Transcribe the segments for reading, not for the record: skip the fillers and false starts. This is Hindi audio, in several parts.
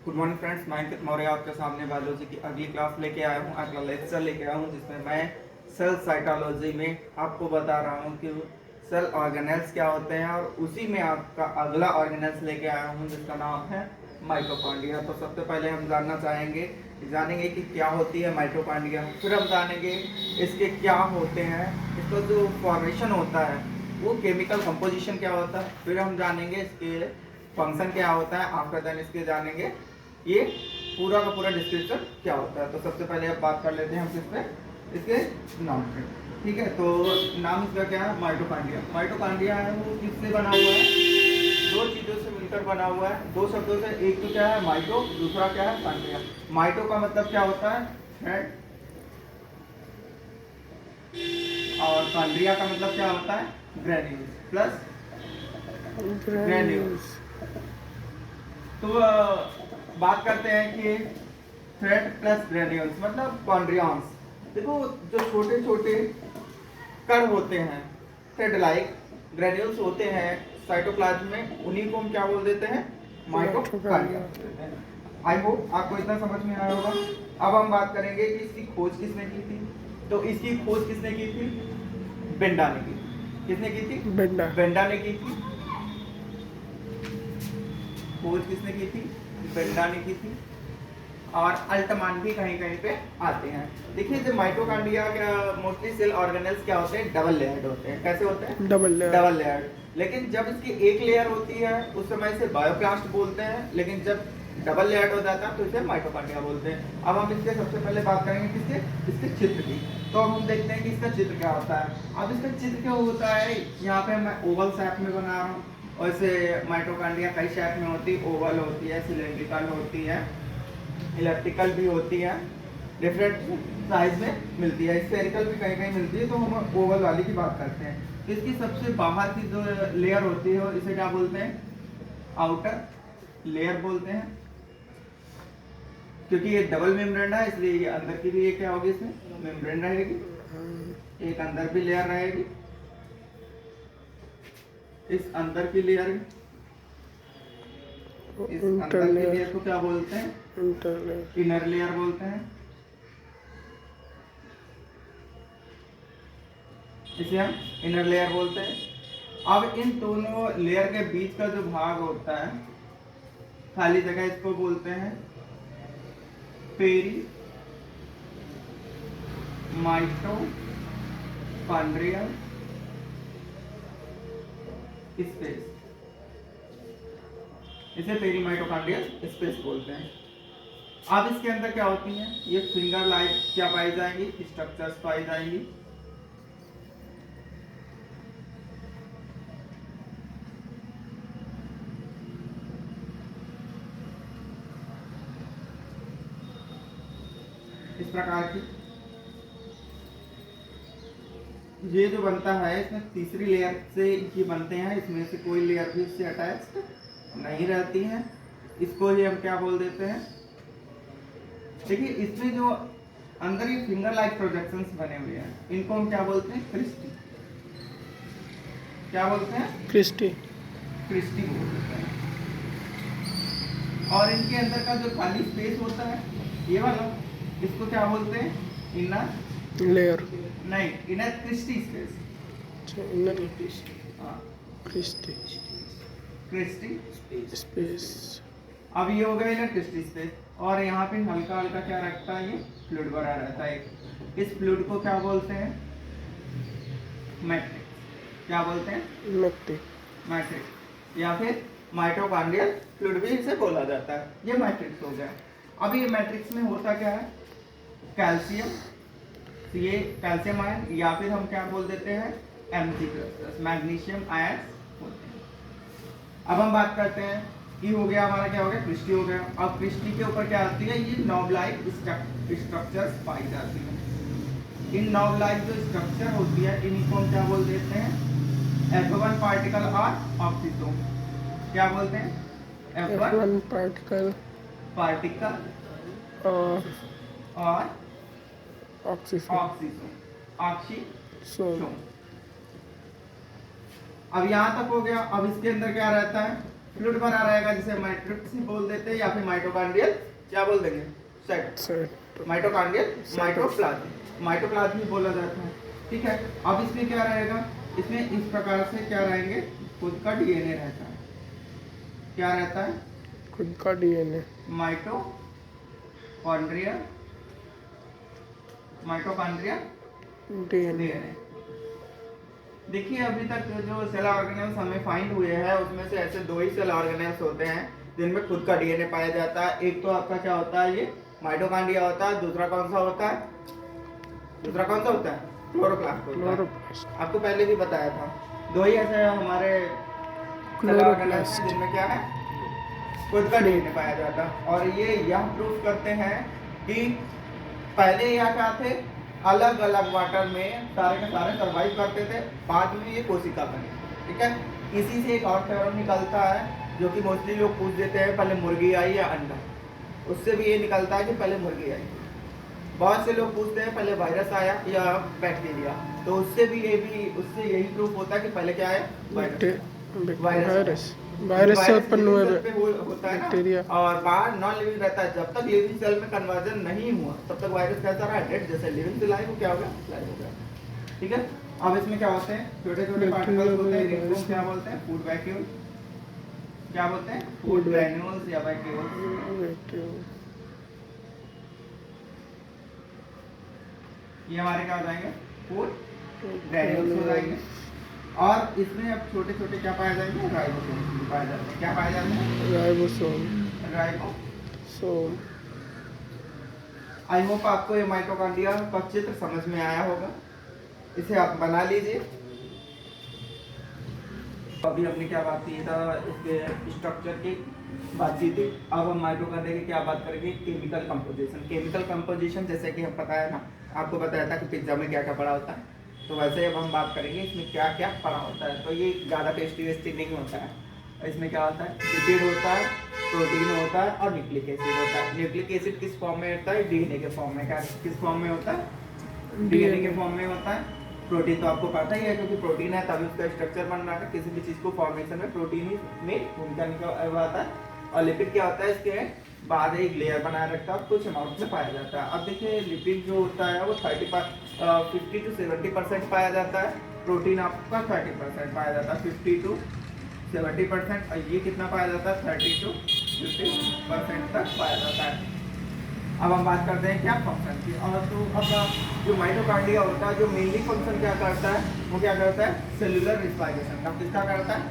गुड मॉर्निंग फ्रेंड्स, मैं अंकित मौर्य आपके सामने बायोलॉजी की अगली क्लास लेके आया हूँ, अगला लेक्चर लेके आया हूँ जिसमें मैं सेल साइटोलॉजी में आपको बता रहा हूँ कि सेल ऑर्गेनेल्स क्या होते हैं और उसी में आपका अगला ऑर्गेनेल्स लेके आया हूँ जिसका नाम है माइटोकॉन्ड्रिया। तो सबसे पहले हम जानेंगे कि क्या होती है माइटोकॉन्ड्रिया, फिर हम जानेंगे इसके क्या होते हैं, इसका जो फॉर्मेशन होता है वो केमिकल कंपोजिशन क्या होता है, फिर हम जानेंगे इसके फंक्शन क्या होता है, आफ्टर देन इसके जानेंगे ये पूरा का पूरा डिस्क्रिप्शन क्या होता है। तो सबसे पहले अब बात कर लेते हैं हम किस पे, इसके नाम पे। ठीक है, तो नाम इसका क्या है, माइटोकॉन्ड्रिया। माइटोकॉन्ड्रिया है वो किससे बना हुआ है, दो चीजों से मिलकर बना हुआ है, दो शब्दों से। एक तो क्या है माइटो, दूसरा क्या है कॉन्ड्रिया। माइटो का मतलब क्या होता है थ्रेड, और कॉन्ड्रिया का मतलब क्या होता है ग्रेन्यूल्स प्लस ग्रेन्यूल्स। तो बात करते हैं कि थ्रेड प्लस ग्रेन्यूल्स मतलब कॉन्ड्रियॉन्स। देखो जो छोटे छोटे कण होते हैं थ्रेड लाइक ग्रेन्यूल्स होते हैं साइटोप्लाज्म में, उन्हीं को हम क्या बोल देते हैं, माइटोकॉन्ड्रिया। आई होप आपको इतना समझ में आया होगा। अब हम बात करेंगे कि इसकी खोज किसने की थी। तो इसकी खोज किसने की थी, बेंडा ने की। किसने की थी, बेंडा ने की थी। खोज किसने की थी, बेंडा ने की थी। और अल्टमान भी कहीं कहीं पे आते हैं। देखिए जो माइटोकॉन्ड्रिया का मोस्टली सेल ऑर्गेनेल्स क्या होते हैं, डबल लेयर्ड होते हैं। कैसे होते हैं, डबल लेयर्ड। लेकिन जब इसकी एक लेयर होती है उस समय इसे बायोप्लास्ट बोलते हैं, लेकिन जब डबल लेयर्ड हो जाता है तो इसे माइटोकॉन्ड्रिया बोलते हैं। अब हम इसके सबसे पहले बात करेंगे किसके, इसके चित्र की। तो अब हम देखते हैं कि इसका चित्र क्या होता है। अब इसका चित्र क्या होता है, यहाँ पे मैं ओवल शेप में बना रहा हूँ। वैसे माइटोकॉन्ड्रिया कई शेप में होती है, ओवल होती है, सिलेंड्रिकल होती है, इलेप्टिकल भी होती है, डिफरेंट साइज में मिलती है, स्फेरिकल भी कहीं कहीं मिलती है। तो हम ओवल वाली की बात करते हैं। तो इसकी सबसे बाहर की जो लेयर होती है इसे क्या बोलते हैं, आउटर लेयर बोलते हैं। क्योंकि ये डबल मेम्ब्रेन है इसलिए ये अंदर की भी ये क्या होगी, इसमें मेम्ब्रेन रहेगी, एक अंदर भी लेयर रहेगी। इस अंदर की लेयर, इस अंदर की लेयर को क्या बोलते हैं, इनर लेयर बोलते हैं। इसे हम इनर लेयर बोलते हैं। अब इन दोनों लेयर के बीच का जो भाग होता है, खाली जगह, इसको बोलते हैं पेरी माइटोकॉन्ड्रियल स्पेस। इसे पेरी माइटोकॉन्ड्रियल स्पेस बोलते हैं। अब इसके अंदर क्या होती है, ये फिंगर लाइक क्या पाई जाएंगी, स्ट्रक्चर्स पाई जाएंगी। इस प्रकार की ये जो बनता है इसमें तीसरी लेयर से ये बनते हैं, इसमें से कोई लेयर भी इससे अटैच्ड नहीं रहती है। इसको ही हम क्या बोल देते हैं, देखिए इसमें जो अंदर ये फिंगर लाइक प्रोजेक्शंस बने हुए हैं इनको हम क्या बोलते हैं, क्रिस्टी। क्या बोलते हैं, क्रिस्टी, क्रिस्टी बोल देते हैं। और इनके अंदर का जो खाली स्पेस होता है ये वाला, इसको क्या बोलते हैं, इनर लेयर, नहीं inner cristae space. Inner cristae, हाँ क्रिस्टी, क्रिस्टी स्पेस। अब ये हो गया इनर क्रिस्टी स्पेस। और यहाँ पे हल्का हल्का क्या रखता है, ये फ्लूइड भरा रहता है। इस फ्लूइड को क्या बोलते हैं, मैट्रिक्स। क्या बोलते हैं, मैट्रिक्स, या फिर माइटोकॉन्ड्रियल फ्लूइड भी इसे बोला जाता है। ये मैट्रिक्स हो गया। अब ये मैट्रिक्स में होता क्या है, कैल्शियम, ये कैल्शियम आयन, या फिर हम क्या बोल देते हैं, Mg+, मैग्नीशियम आयन होते हैं। अब हम बात करते हैं कि हो गया हमारा, क्या हो गया, क्रिस्टी हो गया। अब क्रिस्टी के ऊपर क्या आती है, ये नॉब लाइक स्ट्रक्चर्स पाई जाती है। इन नॉब लाइक जो स्ट्रक्चर होती है इनको हम क्या बोल देते हैं, F1 पार्टिकल और ऑक्सीटोन। क्या बोलते हैं, F1 पार्टिकल और ऑक्सीटोन। अब यहाँ तक हो गया। अब इसके अंदर क्या रहता है, फ्लूइड भरा रहेगा जिसे मैट्रिक्स बोल देते हैं या फिर माइटोकॉन्ड्रियल क्या बोल देंगे, सेट। माइटोकॉन्ड्रियल माइटोप्लाज्म, माइटोप्लाज्म भी बोला जाता है। ठीक है, अब इसमें क्या रहेगा, इसमें इस प्रकार से क्या रहेंगे, खुद का डीएनए रहता है। क्या रहता है, खुद का डीएनए, माइटोकॉन्ड्रिया, माइटोकॉन्ड्रिया डीएनए। देखिए अभी तक जो सेल ऑर्गेनेल्स हमें फाइंड हुए हैं उसमें से ऐसे 2 ही सेल ऑर्गेनेल्स होते हैं जिनमें खुद का डीएनए पाया जाता है। एक तो आपका क्या होता है, ये माइटोकॉन्ड्रिया होता है, दूसरा कौन सा होता है, दूसरा कौन सा होता है, क्लोरोप्लास्ट होता है। आपको पहले भी बताया था, 2 ही ऐसे हमारे सेल ऑर्गेनेल्स जिनमें क्या है, खुद का डीएनए पाया जाता है। और ये यह प्रूव करते हैं कि पहले यह क्या थे, अलग अलग वाटर में सारे के सारे सर्वाइव करते थे, बाद में ये कोशिका बने। ठीक है, इसी से एक और थ्योरम निकलता है जो कि मोस्टली लोग पूछ देते हैं पहले मुर्गी आई या अंडा, उससे भी ये निकलता है कि पहले मुर्गी आई। बहुत से लोग पूछते हैं पहले वायरस आया या बैक्टीरिया, तो उससे यही प्रूफ होता है कि पहले क्या आया, वायरस। वायरस से उत्पन्न हुए होता है बैक्टीरिया, और बाहर नॉन लिविंग रहता है। जब तक लिविंग सेल में कन्वर्जन नहीं हुआ तब तक वायरस कैसा रहा, डेड जैसे। लिविंग से लाइव क्या होगा, लाइव हो गया। ठीक है, अब इसमें क्या होते हैं, छोटे छोटे पार्टिकल्स होते हैं, इनको क्या बोलते हैं, फूड वैक्यूल, क्या बोलते हैं, फूड ग्रैन्यूल्स या वैक्यूल्स। ये हमारे क्या हो जाएंगे, फूड ग्रैन्यूल्स हो जाएंगे। और इसमें अब छोटे छोटे क्या पाए जाएंगे, राइबोसोम पाए जाते हैं। क्या पाए जाते हैं, राइबोसोम। आई होप आपको ये माइटोकॉन्ड्रिया का चित्र समझ में आया होगा, इसे आप बना लीजिए। अभी हमने क्या बात की था, इसके स्ट्रक्चर की बात की थी। अब हम माइटोकॉन्ड्रिया की क्या बात करेंगे, केमिकल कंपोजिशन। केमिकल कंपोजिशन जैसे कि हम पता है ना, आपको बताया था कि पिज्जा में क्या क्या पड़ा होता है, तो वैसे अब हम बात करेंगे इसमें क्या क्या पड़ा होता है। तो ये ज़्यादा टेस्टी वेस्टी नहीं होता है। इसमें क्या होता है, लिपिड होता है, प्रोटीन होता है और न्यूक्लिक एसिड होता है। न्यूक्लिक एसिड किस फॉर्म में होता है, डीएनए के फॉर्म में। क्या किस फॉर्म में होता है, डीएनए के फॉर्म में होता है। प्रोटीन तो आपको पता ही है, क्योंकि प्रोटीन है तभी उसका स्ट्रक्चर बन रहा है। किसी भी चीज़ को फॉर्मेशन में प्रोटीन ही में भूमिका निभाता है। और लिपिड क्या होता है, इसके बाद एक लेयर बनाए रखता है, कुछ अमाउंट में पाया जाता है। अब देखिए लिपिड जो होता है वो 50 to 70% पाया जाता है। प्रोटीन आपका 30% पाया जाता है, 50 to 70%। और ये कितना पाया जाता है, 30 to 50% तक पाया जाता है। अब हम बात करते हैं क्या फंक्शन की। और तो अब जो माइटोकॉन्ड्रिया होता है, जो मेनली फंक्शन क्या करता है, वो क्या करता है, सेलुलर रिस्पायरेशन। अब किसका करता है,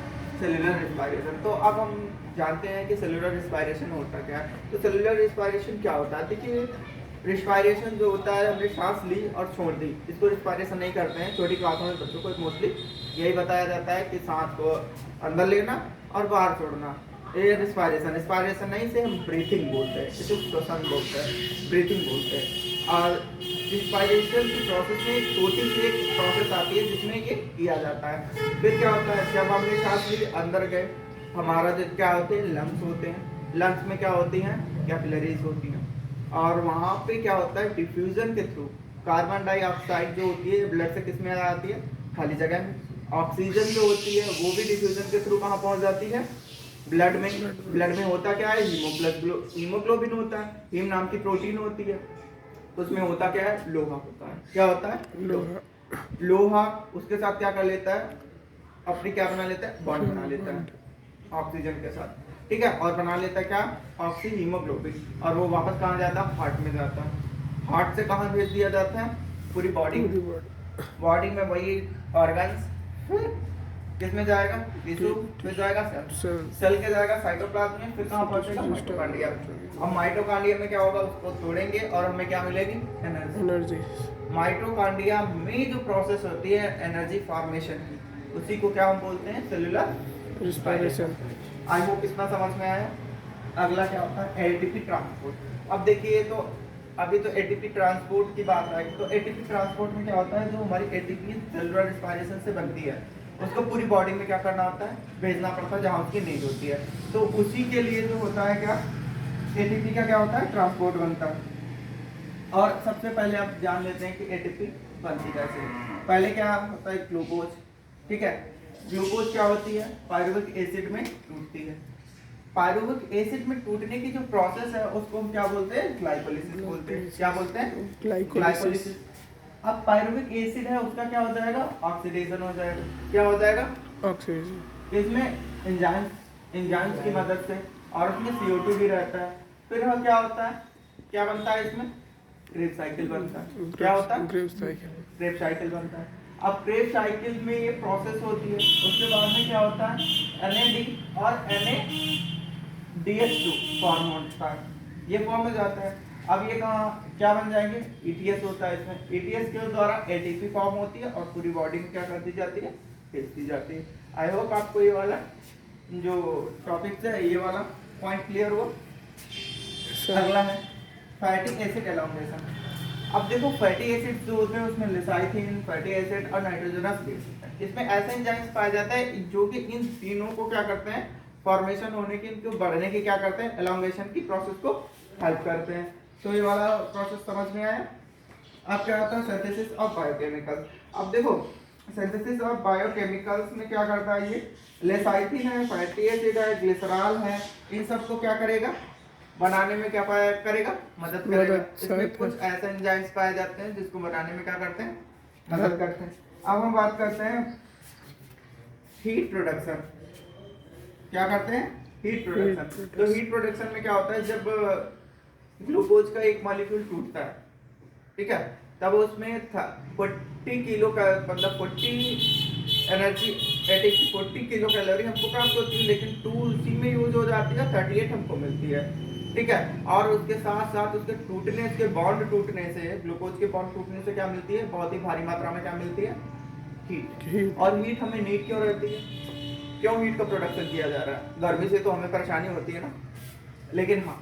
सेलुलर रिस्पायरेशन। तो अब हम जानते हैं कि सेलुलर रिस्पायरेशन होता क्या है। तो सेलुलर रिस्पायरेशन क्या होता है, देखिए रिस्पायरेशन जो होता है, हमने सांस ली और छोड़ दी, इसको रिस्पायरेशन नहीं करते हैं। छोटी क्लासों में बच्चों को मोस्टली यही बताया जाता है कि सांस को अंदर लेना और बाहर छोड़ना, ये रिस्पायरेशन। रिस्पायरेशन नहीं से हम ब्रीथिंग बोलते हैं, इसे श्वसन बोलते हैं, ब्रीथिंग बोलते हैं। और रिस्पायरेशन की प्रोसेस में एक छोटी सी एक प्रोसेस आती है जिसमें ये किया जाता है। फिर क्या होता है, जब हमने सांस ली अंदर गए, हमारा जो क्या होते हैं, लंग्स होते हैं। लंग्स में क्या होती हैं, कैपिलरीज होती हैं। और वहाँ पे क्या होता है, डिफ्यूजन के थ्रू कार्बन डाइऑक्साइड जो होती है ब्लड से किस में आती है, खाली जगह में। ऑक्सीजन जो होती है वो भी डिफ्यूजन के थ्रू कहाँ पहुँच जाती है, ब्लड में। ब्लड में होता क्या है, हीमोग्लोबिन होता है, हीम नाम की प्रोटीन होती है। उसमें होता क्या है, लोहा होता है। क्या होता है, लोहा उसके साथ क्या कर लेता है, अपनी क्या बना लेता है, बॉन्ड बना लेता है ऑक्सीजन के साथ। ठीक है, और बना लेता है क्या, ऑक्सी हीमोग्लोबिन। और वो वापस कहाँ जाता है, हार्ट में जाता है। हार्ट से कहाँ भेज दिया जाता है, पूरी बॉडी में वही ऑर्गन्स किसमें जाएगा, टिश्यू में जाएगा, सेल के जाएगा साइटोप्लाज्म में, फिर कहाँ पहुंचेगा, माइटोकॉन्ड्रिया। अब माइटोकॉन्ड्रिया में क्या होगा, उसको तोड़ेंगे और हमें क्या मिलेगी, एनर्जी। माइटोकॉन्ड्रिया में जो प्रोसेस होती है एनर्जी फॉर्मेशन की, उसी को क्या हम बोलते हैं, सेलुलर रिस्पायरेशन। आई होप इतना समझ में आया। अगला क्या होता है, एटीपी ट्रांसपोर्ट। अब देखिए तो अभी तो एटीपी ट्रांसपोर्ट की बात आई, तो एटीपी ट्रांसपोर्ट में क्या होता है, जो हमारी एटीपी सेलुलर रिस्पायरेशन से बनती है उसको पूरी बॉडी में क्या करना होता है, भेजना पड़ता है जहाँ उसकी नीड होती है। तो उसी के लिए जो होता है क्या, एटीपी का क्या होता है, ट्रांसपोर्ट बनता है। और सबसे पहले आप जान लेते हैं कि एटीपी बनती कैसे। पहले क्या होता है, ग्लूकोज। ठीक है, ग्लूकोज क्या होती है, पायरुविक एसिड में टूटती है। पायरुविक एसिड में टूटने की जो प्रोसेस है उसको हम क्या बोलते हैं, ग्लाइकोलिसिस बोलते हैं। क्या बोलते हैं, ग्लाइकोलिसिस। अब पायरुविक एसिड है उसका क्या हो जाएगा, ऑक्सीडेशन हो जाएगा। क्या हो जाएगा, ऑक्सीजन। इसमें एंजाइम्स की मदद से, और उसमें CO2 भी रहता है। फिर वह क्या होता है, क्या बनता है इसमें, क्रेब साइकिल बनता है। क्या होता है, क्रेब साइकिल। क्रेब साइकिल बनता है। अब क्रेब साइकिल में ये प्रोसेस होती है, उसके बाद में क्या होता है, NAD और NADH2 फॉर्म होता है, ये फॉर्म हो जाता है। अब ये कहाँ क्या बन जाएंगे, ETS होता है। इसमें ETS के द्वारा ATP फॉर्म होती है और पूरी बॉडी में क्या कर दी जाती है, भेज दी जाती है। आई होप आपको ये वाला जो टॉपिक है ये वाला पॉइंट क्लियर हुआ। अगला है फैटी एसिड एलोंगेशन। अब देखो फैटी एसिड जो होते हैं उसमें लिसाइथिन, फैटी एसिड और नाइट्रोजनस बेस होता है। इसमें ऐसे एंजाइम्स पाया जाता है जो कि इन तीनों को क्या करते हैं, फॉर्मेशन होने की, इनको बढ़ने की क्या करते हैं, एलोंगेशन की प्रोसेस को हेल्प करते हैं। तो ये वाला प्रोसेस समझ में आया। अब क्या होता है, सिंथेसिस ऑफ बायोकेमिकल्स। अब देखो सिंथेसिस ऑफ बायोकेमिकल्स में क्या करता है, ये लेसाइथिन है, फैटी एसिड है, ग्लिसरॉल है, इन सबको क्या करेगा, बनाने में क्या पाया करेगा, मदद करेगा। इसमें कुछ ऐसे एंजाइम्स पाए जाते हैं जिसको बनाने में क्या करते हैं, मदद करते हैं। अब हम बात करते हैं हीट प्रोडक्शन। क्या करते हैं, हीट प्रोडक्शन। तो हीट प्रोडक्शन में क्या होता है, जब ग्लूकोज का एक मॉलिक्यूल टूटता है, ठीक है, तब उसमें 40 किलो का मतलब 40 एनर्जी एटीपी 40 किलो कैलोरी हमको प्राप्त होती है, लेकिन 2 उसी में यूज हो जाती है, 38 हमको मिलती है, ठीक है। और उसके साथ साथ उसके टूटने, उसके बॉन्ड टूटने से, ग्लूकोज के बॉन्ड टूटने से क्या मिलती है, बहुत ही भारी मात्रा में क्या मिलती है, हीट। और हीट हमें नीड क्यों रहती है, क्यों हीट का प्रोडक्शन किया जा रहा है, गर्मी से तो हमें परेशानी होती है ना, लेकिन हाँ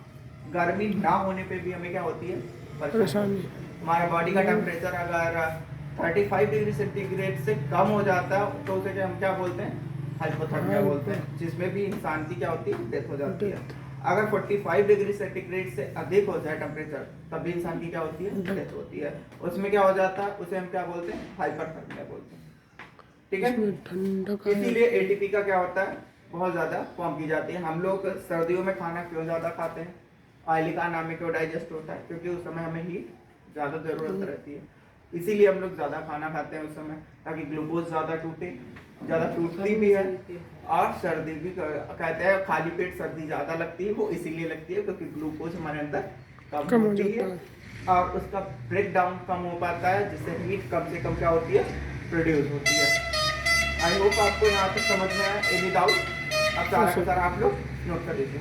गर्मी ना होने पे भी हमें क्या होती है, परेशानी। हमारा बॉडी का टेम्परेचर अगर 35 डिग्री सेंटीग्रेड से कम हो जाता है तो उसे हम क्या बोलते हैं, हाइपोथर्मिया बोलते हैं, जिसमें भी इंसान की क्या होती है, डेथ हो जाती है। अगर 45 डिग्री सेंटीग्रेड से अधिक हो जाए टेम्परेचर, तब भी इंसान की क्या होती है, डेथ होती है। उसमें क्या हो जाता है, उसे हम क्या बोलते हैं, हाइपरथर्मिया बोलते हैं, ठीक है। इसीलिए एटीपी का क्या होता है, बहुत ज्यादा फॉर्म की जाती है। हम लोग सर्दियों में खाना क्यों ज्यादा खाते हैं, ऑयली खाना में क्यों डाइजेस्ट होता है, क्योंकि उस समय हमें हीट ज्यादा जरूरत रहती है, इसीलिए हम लोग ज्यादा खाना खाते हैं उस समय, ताकि ग्लूकोज ज्यादा टूटे, ज्यादा टूटती भी है। और सर्दी भी कहते हैं, खाली पेट सर्दी ज्यादा लगती है, वो इसीलिए लगती है क्योंकि ग्लूकोज हमारे अंदर कम होती है और उसका ब्रेक डाउन कम हो पाता है, जिससे हीट कम से कम क्या होती है, प्रोड्यूस होती है। आई होप आपको यहाँ तक समझ में आया। एनी डाउट, अब सारा आप लोग नोट कर लीजिए।